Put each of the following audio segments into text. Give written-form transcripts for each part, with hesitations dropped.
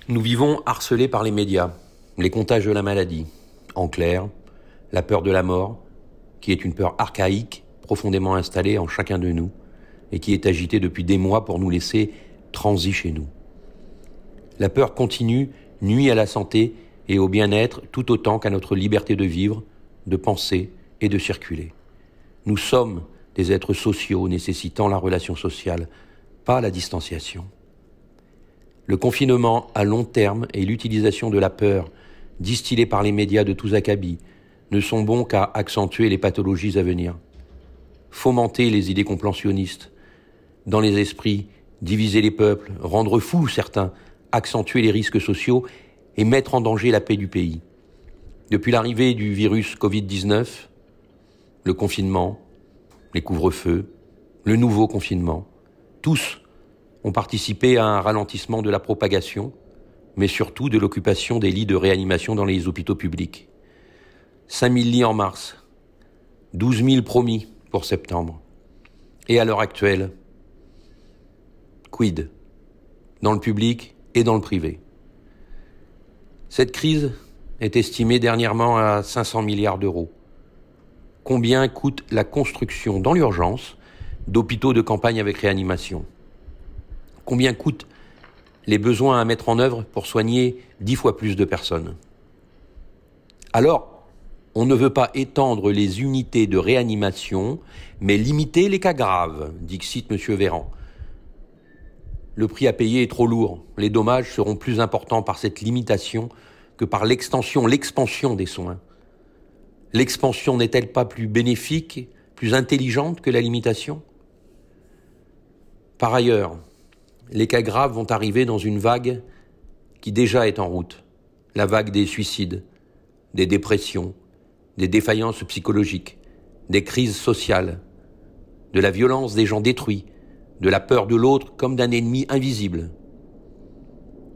Nous vivons harcelés par les médias, les contages de la maladie. En clair, la peur de la mort, qui est une peur archaïque, profondément installée en chacun de nous, et qui est agitée depuis des mois pour nous laisser transis chez nous. La peur continue nuit à la santé et au bien-être tout autant qu'à notre liberté de vivre, de penser et de circuler. Nous sommes des êtres sociaux nécessitant la relation sociale, pas la distanciation. Le confinement à long terme et l'utilisation de la peur, distillée par les médias de tous acabits, ne sont bons qu'à accentuer les pathologies à venir. Fomenter les idées complosionnistes dans les esprits, diviser les peuples, rendre fous certains, accentuer les risques sociaux et mettre en danger la paix du pays. Depuis l'arrivée du virus Covid-19, le confinement, les couvre-feux, le nouveau confinement, tous ont participé à un ralentissement de la propagation, mais surtout de l'occupation des lits de réanimation dans les hôpitaux publics. 5 000 lits en mars, 12 000 promis pour septembre. Et à l'heure actuelle, quid? Dans le public et dans le privé. Cette crise est estimée dernièrement à 500 milliards d'euros. Combien coûte la construction dans l'urgence d'hôpitaux de campagne avec réanimation? Combien coûtent les besoins à mettre en œuvre pour soigner 10 fois plus de personnes? Alors, on ne veut pas étendre les unités de réanimation, mais limiter les cas graves, dixit M. Véran. Le prix à payer est trop lourd. Les dommages seront plus importants par cette limitation que par l'expansion des soins. L'expansion n'est-elle pas plus bénéfique, plus intelligente que la limitation? Par ailleurs, les cas graves vont arriver dans une vague qui déjà est en route. La vague des suicides, des dépressions, des défaillances psychologiques, des crises sociales, de la violence des gens détruits, de la peur de l'autre comme d'un ennemi invisible.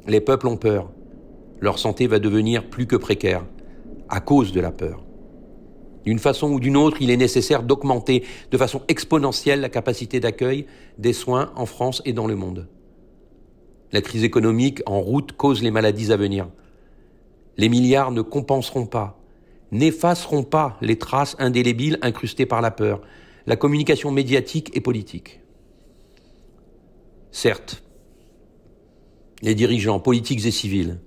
Les peuples ont peur. Leur santé va devenir plus que précaire à cause de la peur. D'une façon ou d'une autre, il est nécessaire d'augmenter de façon exponentielle la capacité d'accueil des soins en France et dans le monde. La crise économique en route cause les maladies à venir. Les milliards ne compenseront pas, n'effaceront pas les traces indélébiles incrustées par la peur, la communication médiatique et politique. Certes, les dirigeants politiques et civils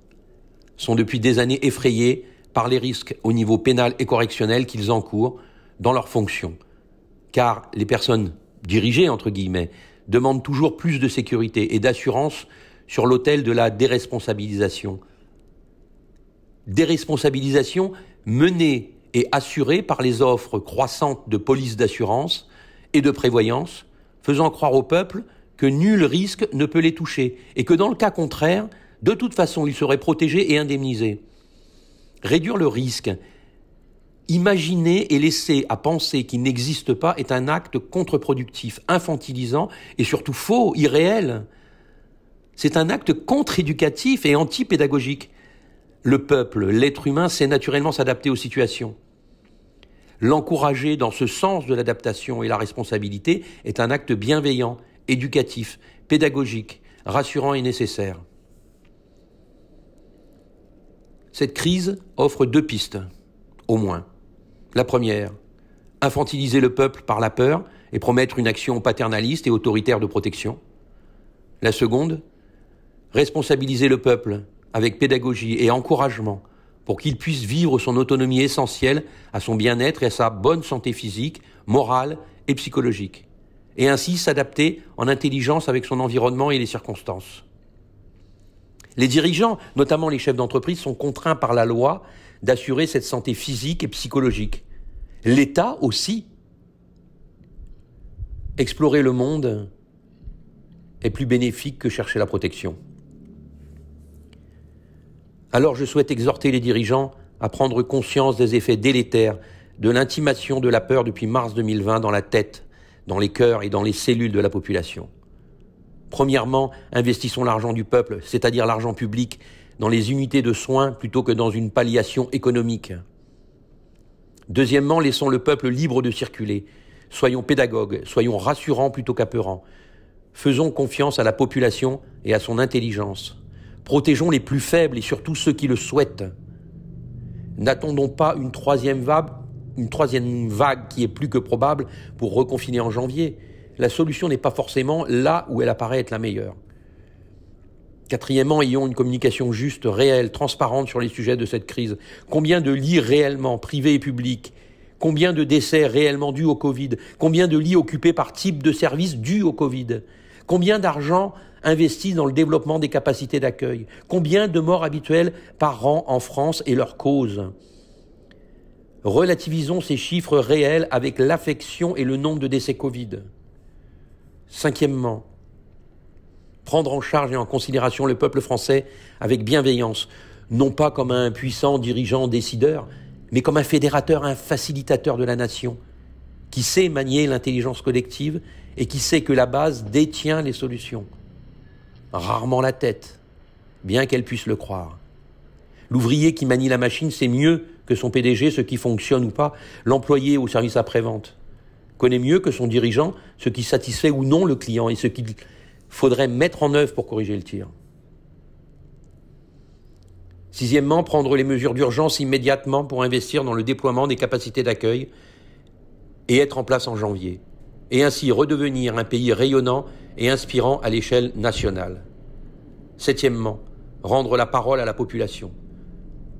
sont depuis des années effrayés par les risques au niveau pénal et correctionnel qu'ils encourent dans leurs fonctions. Car les personnes dirigées, entre guillemets, demandent toujours plus de sécurité et d'assurance sur l'autel de la déresponsabilisation. Déresponsabilisation menée et assurée par les offres croissantes de police d'assurance et de prévoyance, faisant croire au peuple que nul risque ne peut les toucher et que dans le cas contraire, de toute façon, ils seraient protégés et indemnisés. Réduire le risque, imaginer et laisser à penser qu'il n'existe pas est un acte contre-productif, infantilisant et surtout faux, irréel. C'est un acte contre-éducatif et anti-pédagogique. Le peuple, l'être humain, sait naturellement s'adapter aux situations. L'encourager dans ce sens de l'adaptation et la responsabilité est un acte bienveillant, éducatif, pédagogique, rassurant et nécessaire. Cette crise offre 2 pistes, au moins. La première, infantiliser le peuple par la peur et promettre une action paternaliste et autoritaire de protection. La seconde, responsabiliser le peuple avec pédagogie et encouragement pour qu'il puisse vivre son autonomie essentielle à son bien-être et à sa bonne santé physique, morale et psychologique, et ainsi s'adapter en intelligence avec son environnement et les circonstances. Les dirigeants, notamment les chefs d'entreprise, sont contraints par la loi d'assurer cette santé physique et psychologique. L'État aussi. Explorer le monde est plus bénéfique que chercher la protection. Alors je souhaite exhorter les dirigeants à prendre conscience des effets délétères de l'intimation de la peur depuis mars 2020 dans la tête, dans les cœurs et dans les cellules de la population. Premièrement, investissons l'argent du peuple, c'est-à-dire l'argent public, dans les unités de soins plutôt que dans une palliation économique. Deuxièmement, laissons le peuple libre de circuler. Soyons pédagogues, soyons rassurants plutôt qu'apeurants. Faisons confiance à la population et à son intelligence. Protégeons les plus faibles et surtout ceux qui le souhaitent. N'attendons pas une troisième vague qui est plus que probable pour reconfiner en janvier. La solution n'est pas forcément là où elle apparaît être la meilleure. Quatrièmement, ayons une communication juste, réelle, transparente sur les sujets de cette crise. Combien de lits réellement, privés et publics? Combien de décès réellement dus au Covid? Combien de lits occupés par type de service dus au Covid? Combien d'argent investi dans le développement des capacités d'accueil? Combien de morts habituelles par an en France et leurs causes? Relativisons ces chiffres réels avec l'affection et le nombre de décès Covid. Cinquièmement, prendre en charge et en considération le peuple français avec bienveillance, non pas comme un puissant dirigeant décideur, mais comme un fédérateur, un facilitateur de la nation, qui sait manier l'intelligence collective et qui sait que la base détient les solutions. Rarement la tête, bien qu'elle puisse le croire. L'ouvrier qui manie la machine sait mieux que son PDG ce qui fonctionne ou pas, l'employé au service après-vente connaît mieux que son dirigeant ce qui satisfait ou non le client et ce qu'il faudrait mettre en œuvre pour corriger le tir. Sixièmement, prendre les mesures d'urgence immédiatement pour investir dans le déploiement des capacités d'accueil et être en place en janvier, et ainsi redevenir un pays rayonnant et inspirant à l'échelle nationale. Septièmement, rendre la parole à la population.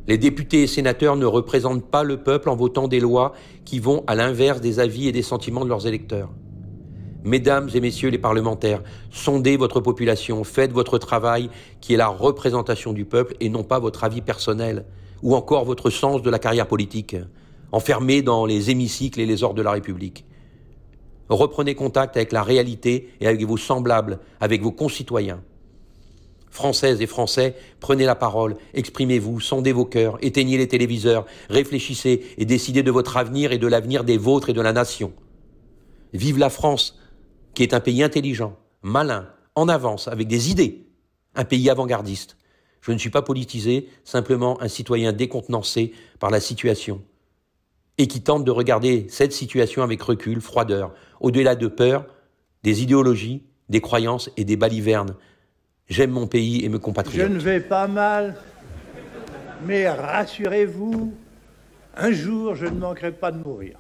Les députés et sénateurs ne représentent pas le peuple en votant des lois qui vont à l'inverse des avis et des sentiments de leurs électeurs. Mesdames et messieurs les parlementaires, sondez votre population, faites votre travail qui est la représentation du peuple et non pas votre avis personnel ou encore votre sens de la carrière politique, enfermé dans les hémicycles et les ordres de la République. Reprenez contact avec la réalité et avec vos semblables, avec vos concitoyens. Françaises et Français, prenez la parole, exprimez-vous, sondez vos cœurs, éteignez les téléviseurs, réfléchissez et décidez de votre avenir et de l'avenir des vôtres et de la nation. Vive la France, qui est un pays intelligent, malin, en avance, avec des idées, un pays avant-gardiste. Je ne suis pas politisé, simplement un citoyen décontenancé par la situation et qui tente de regarder cette situation avec recul, froideur, au-delà de peur, des idéologies, des croyances et des balivernes. J'aime mon pays et mes compatriotes. Je ne vais pas mal, mais rassurez-vous, un jour je ne manquerai pas de mourir.